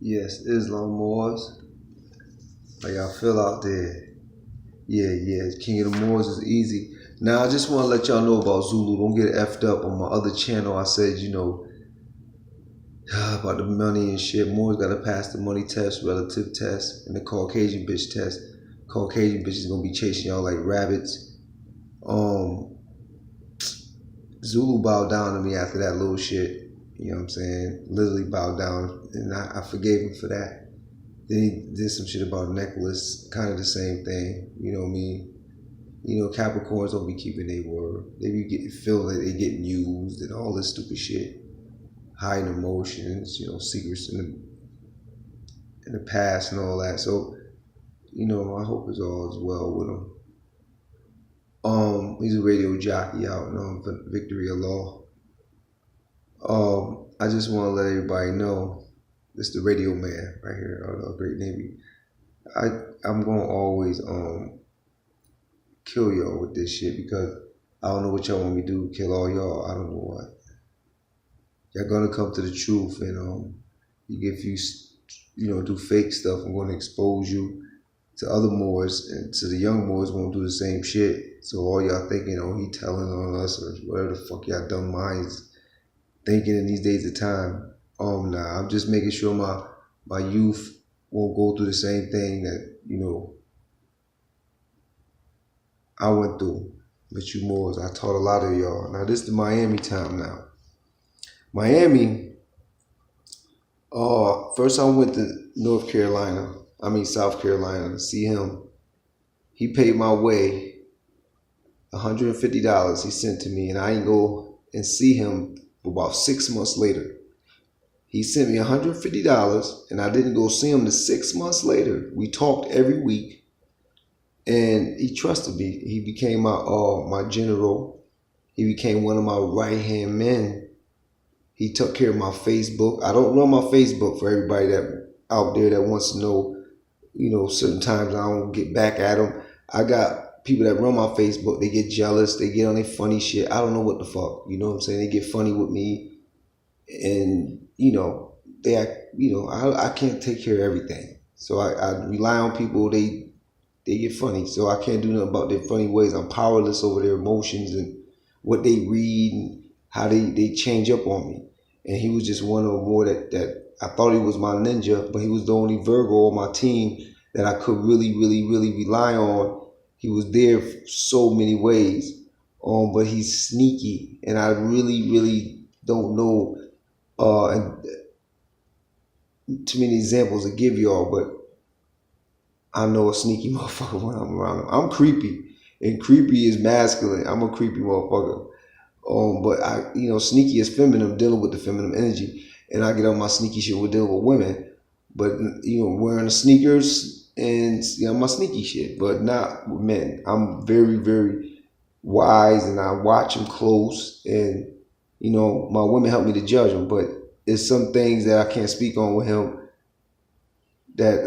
Yes, Islam Moors. How y'all feel out there? Yeah. King of the Moors is easy. Now I just want to let y'all know about Zulu. Don't get effed up on my other channel. I said, about the money and shit. Moors gotta pass the money test, relative test, and the Caucasian bitch test. Caucasian bitch is gonna be chasing y'all like rabbits. Um, Zulu bowed down to me after that little shit. You know what I'm saying? Literally bowed down, and I forgave him for that. Then he did some shit about necklace, kind of the same thing. You know what I mean? Capricorns don't be keeping their word. They be feel like they getting used and all this stupid shit, hiding emotions, secrets in the past and all that. So, I hope it's all is well with him. He's a radio jockey out in Victory of Law. I just want to let everybody know this the radio man right here, the Great Navy. I'm gonna always kill y'all with this shit because I don't know what y'all want me to do. Kill all y'all. I don't know what. Y'all gonna come to the truth, and if you do fake stuff, I'm gonna expose you to other Moors, and to the young Moors won't do the same shit. So all y'all thinking, he telling on us or whatever the fuck y'all dumb minds thinking in these days of time. Nah, I'm just making sure my youth won't go through the same thing that I went through with you Moors. I taught a lot of y'all. Now this is Miami time now. Miami. First I went to South Carolina to see him. He paid my way $150 he sent to me, and I didn't go and see him about 6 months later. He sent me $150, and I didn't go see him to 6 months later. We talked every week, and he trusted me. He became my general. He became one of my right-hand men. He took care of my Facebook. I don't run my Facebook for everybody that out there that wants to know, certain times I don't get back at them. I got people that run my Facebook. They get jealous. They get on their funny shit. I don't know what the fuck. You know what I'm saying? They get funny with me. And, they act, I can't take care of everything. So I rely on people. They get funny. So I can't do nothing about their funny ways. I'm powerless over their emotions and what they read and how they change up on me. And he was just one of them more that I thought he was my ninja, but he was the only Virgo on my team that I could really, really, really rely on. He was there so many ways, but he's sneaky, and I really, really don't know too many examples to give y'all, but I know a sneaky motherfucker when I'm around him. I'm creepy, and creepy is masculine. I'm a creepy motherfucker. But sneaky is feminine, dealing with the feminine energy. And I get on my sneaky shit with dealing with women. But, wearing the sneakers and, my sneaky shit, but not with men. I'm very, very wise, and I watch them close. And, my women help me to judge them. But there's some things that I can't speak on with him that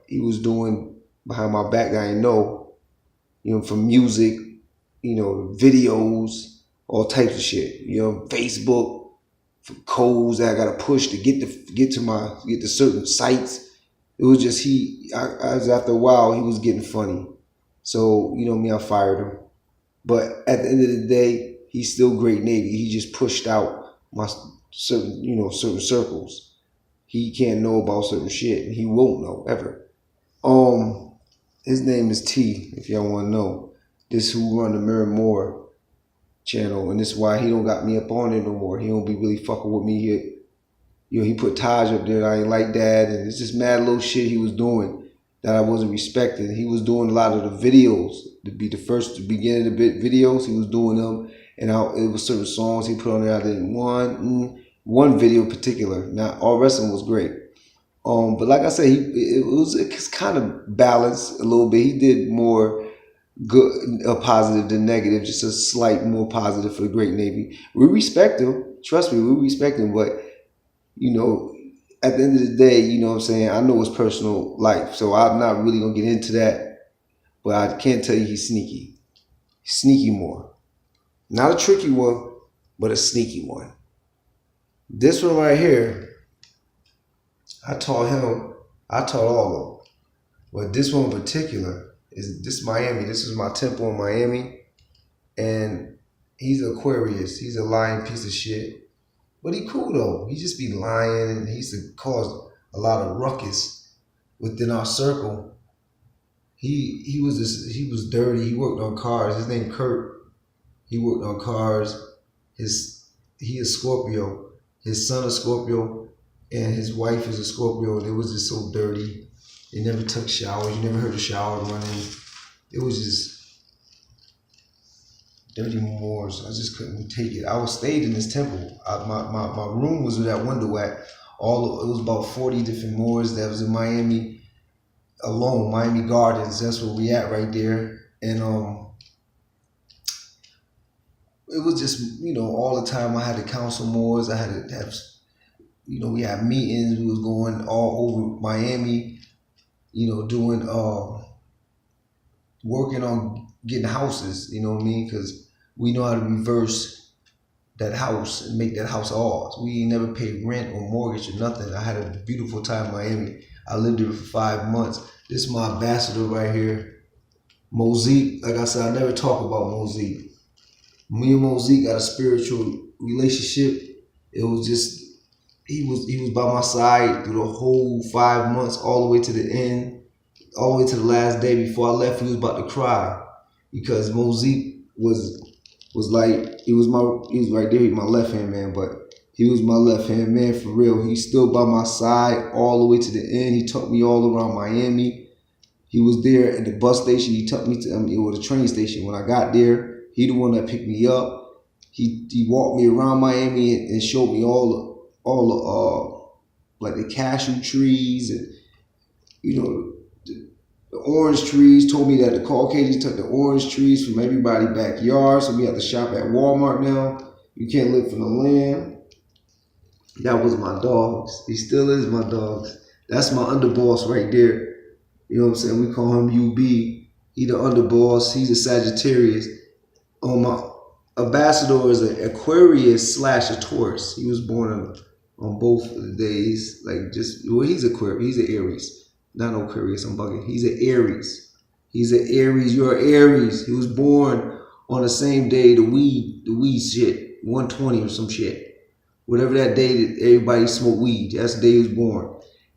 he was doing behind my back that I didn't know, from music, videos, all types of shit, Facebook, for codes that I gotta push to get to certain sites. It was just after a while he was getting funny. So, I fired him. But at the end of the day, he's still Great Navy. He just pushed out my certain circles. He can't know about certain shit, and he won't know ever. His name is T, if y'all wanna know. This who run the Mirror Moore channel, and this is why he don't got me up on it no more. He don't be really fucking with me here. He put Taj up there. I ain't like that, and it's just mad little shit he was doing that I wasn't respecting. He was doing a lot of the videos to be the beginning of the videos. He was doing them, and it was certain songs he put on there. I didn't one video in particular. Now all wrestling was great, but like I said, it's kind of balanced a little bit. He did more good, positive than negative, just a slight more positive for the Great Navy. We respect him. Trust me, we respect him. But, at the end of the day, what I'm saying, I know his personal life. So I'm not really going to get into that. But I can't tell you he's sneaky. Sneaky more. Not a tricky one, but a sneaky one. This one right here, I taught him. I taught all of them. But this one in particular is this Miami. This is my temple in Miami, and he's Aquarius. He's a lying piece of shit, but he cool though. He just be lying, and he used to cause a lot of ruckus within our circle. He was dirty. He worked on cars. His name Kurt. He worked on cars. He is Scorpio. His son is Scorpio, and his wife is a Scorpio. And it was just so dirty. They never took showers. You never heard a shower running. It was just dirty Moors. I just couldn't take it. I stayed in this temple. My room was where that window at. It was about 40 different Moors that was in Miami alone. Miami Gardens. That's where we at right there. And it was just, all the time I had to counsel Moors. I had to have, we had meetings. We was going all over Miami, doing, working on getting houses, you know what I mean? Because we know how to reverse that house and make that house ours. We never paid rent or mortgage or nothing. I had a beautiful time in Miami. I lived there for 5 months. This is my ambassador right here, Mosaic. Like I said, I never talk about Mosaic. Me and Mosaic got a spiritual relationship. It was just, he was by my side through the whole 5 months, all the way to the end, all the way to the last day. Before I left, he was about to cry because Mosaic was like, he was right there, he was my left hand man, but he was my left hand man for real. He stood by my side all the way to the end. He took me all around Miami. He was there at the bus station. He took me to it was a train station. When I got there, he the one that picked me up. He walked me around Miami and showed me all the like the cashew trees and the orange trees. Told me that the Caucasians took the orange trees from everybody's backyard, so we have to shop at Walmart now. You can't live from the land. That was my dogs. He still is my dogs. That's my underboss right there. You know what I'm saying? We call him UB. He the underboss. He's a Sagittarius. My ambassador is an Aquarius / a Taurus. He was born on both of the days. He's Aquarius. He's an Aries. Not Aquarius, I'm bugging. He's an Aries. He's an Aries. You're an Aries. He was born on the same day, the weed shit, 120 or some shit. Whatever that day that everybody smoked weed, that's the day he was born.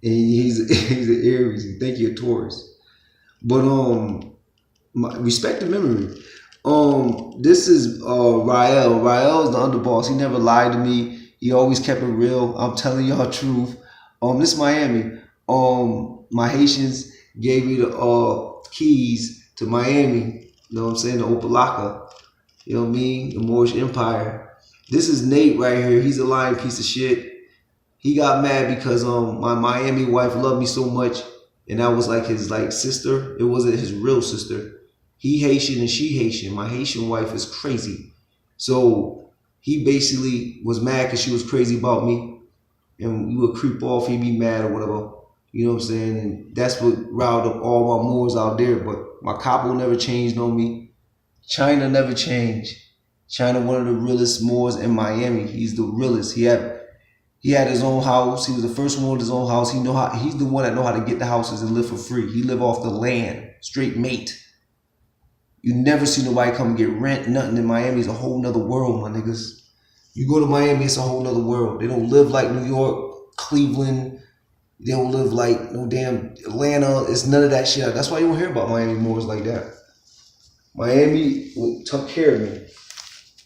And he's an Aries. And think you're a Taurus. But respect the memory. This is Rael. Rael is the underboss. He never lied to me. He always kept it real. I'm telling y'all the truth. This is Miami. My Haitians gave me the keys to Miami. You know what I'm saying? The Opalaka. You know what I mean? The Moorish Empire. This is Nate right here. He's a lying piece of shit. He got mad because my Miami wife loved me so much, and that was like his sister. It wasn't his real sister. He Haitian and she Haitian. My Haitian wife is crazy. So he basically was mad because she was crazy about me. And you would creep off, he'd be mad or whatever. You know what I'm saying? And that's what riled up all my Moors out there. But my capo never changed on me. China never changed. China, one of the realest Moors in Miami. He's the realest. He had his own house. He was the first one with his own house. He's the one that know how to get the houses and live for free. He live off the land. Straight mate. You never see nobody come and get rent, nothing in Miami. Is a whole nother world, my niggas. You go to Miami, it's a whole nother world. They don't live like New York, Cleveland. They don't live like no damn Atlanta. It's none of that shit. That's why you don't hear about Miami Moors like that. Miami took care of me.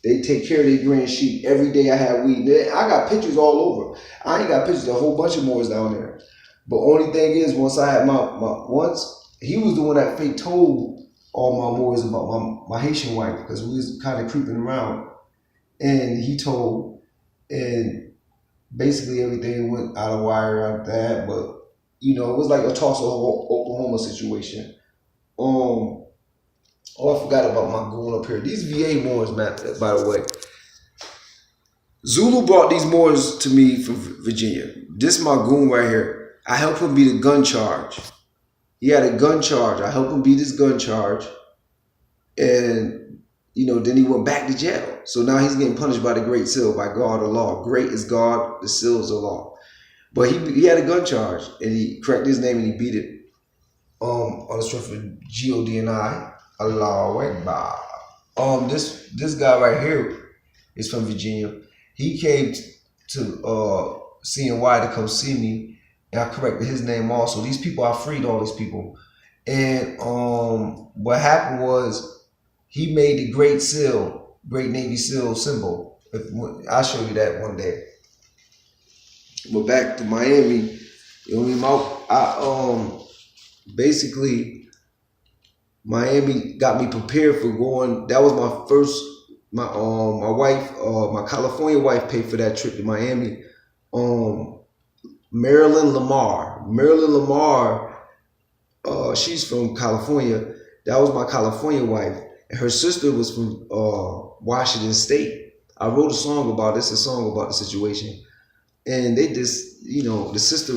They take care of their grand sheep. Every day I have weed. I got pictures all over. I ain't got pictures of a whole bunch of Moors down there. But only thing is, once I had once he was the one that fake told all my Moors about my Haitian wife, because we was kind of creeping around, and he told, and basically everything went out of wire after that. But it was like a Tulsa, Oklahoma situation. I forgot about my goon up here. These VA Moors, man, by the way. Zulu brought these Moors to me from Virginia. This is my goon right here. I helped him beat a gun charge. He had a gun charge. I helped him beat his gun charge. And, then he went back to jail. So now he's getting punished by the Great Seal, by God or law. Great is God, the seal is the law. But he had a gun charge, and he corrected his name and he beat it. On the strength of GODNI, Allahu Akbar. This guy right here is from Virginia. He came to CNY to come see me, and I corrected his name also. These people, I freed all these people. And what happened was he made the Great Navy SEAL symbol. I'll show you that one day. But back to Miami, you know what I mean? Basically, Miami got me prepared for going. That was my first. My wife, my California wife, paid for that trip to Miami. Marilyn Lamar, she's from California. That was my California wife, and her sister was from Washington State. I wrote a song about this, a song about the situation, and they just, you know, the sister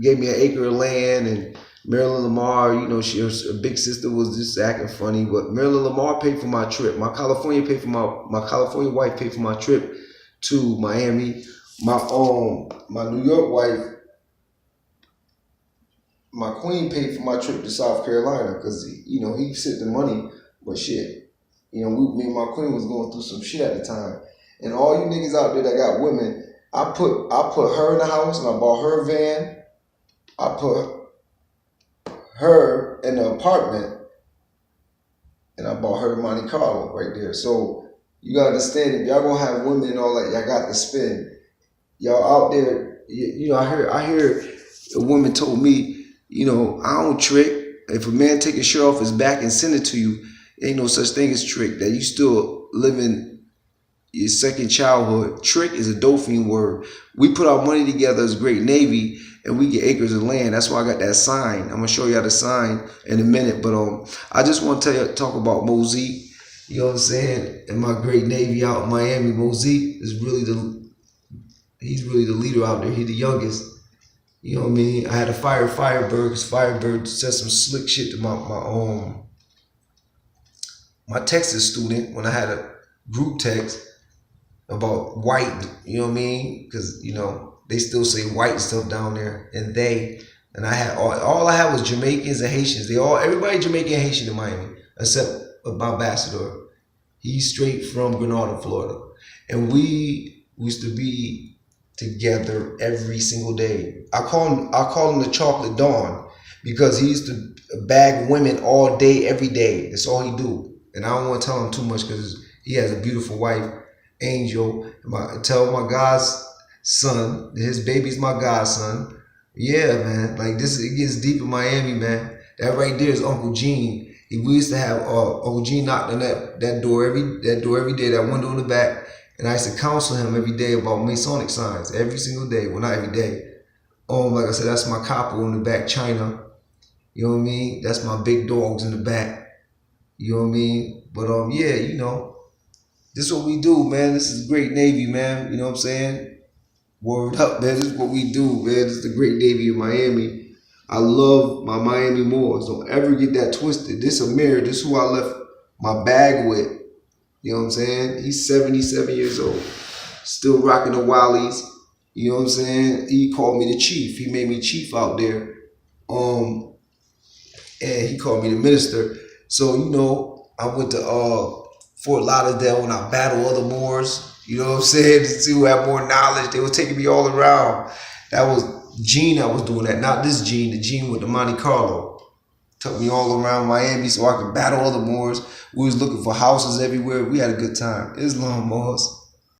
gave me an acre of land, and Marilyn Lamar, you know, her big sister was just acting funny, but Marilyn Lamar paid for my trip. My California California wife paid for my trip to Miami. My New York wife, my queen, paid for my trip to South Carolina because, you know, he sent the money, but shit, you know, me and my queen was going through some shit at the time. And all you niggas out there that got women, I put her in the house and I bought her a van. I put her in the apartment, and I bought her Monte Carlo right there. So you gotta understand, if y'all gonna have women and all that, y'all got to spend. Y'all out there, you know, I hear a woman told me, you know, I don't trick. If a man take his shirt off his back and send it to you, ain't no such thing as trick. That you still living your second childhood. Trick is a Dolphin word. We put our money together as Great Navy, and we get acres of land. That's why I got that sign. I'm gonna show y'all the sign in a minute. But I just want to talk about Mosey. You know what I'm saying? And my Great Navy out in Miami. Mosey is he's really the leader out there. He's the youngest. You know what I mean? I had to fire Firebird because Firebird said some slick shit to my Texas student when I had a group text about white. You know what I mean? Because, you know, they still say white and stuff down there, and I had all I had was Jamaicans and Haitians. Everybody Jamaican and Haitian in Miami, except my ambassador. He's straight from Granada, Florida, and we used to be together every single day. I call him the Chocolate Dawn because he used to bag women all day, every day. That's all he do, and I don't want to tell him too much because he has a beautiful wife, Angel. Tell my God's son, his baby's my godson. Yeah, man. Like this, it gets deep in Miami, man. That right there is Uncle Gene. We used to have Uncle Gene knocked on that door every day, that window in the back, and I used to counsel him every day about Masonic signs every single day. Well, not every day. Like I said, that's my capo in the back, China. You know what I mean? That's my big dogs in the back. You know what I mean? But yeah, you know, this is what we do, man. This is Great Navy, man. You know what I'm saying? Word up, man. This is what we do, man. This is the Great Navy of Miami. I love my Miami Moors. Don't ever get that twisted. This Amir, this is who I left my bag with. You know what I'm saying? He's 77 years old. Still rocking the Wallies. You know what I'm saying? He called me the chief. He made me chief out there. And he called me the minister. So, you know, I went to Fort Lauderdale and I battled other Moors. You know what I'm saying? To see who had more knowledge. They were taking me all around. That was Gene that was doing that. Not this Gene, the Gene with the Monte Carlo. Took me all around Miami so I could battle other Moors. We was looking for houses everywhere. We had a good time. Islam Moors.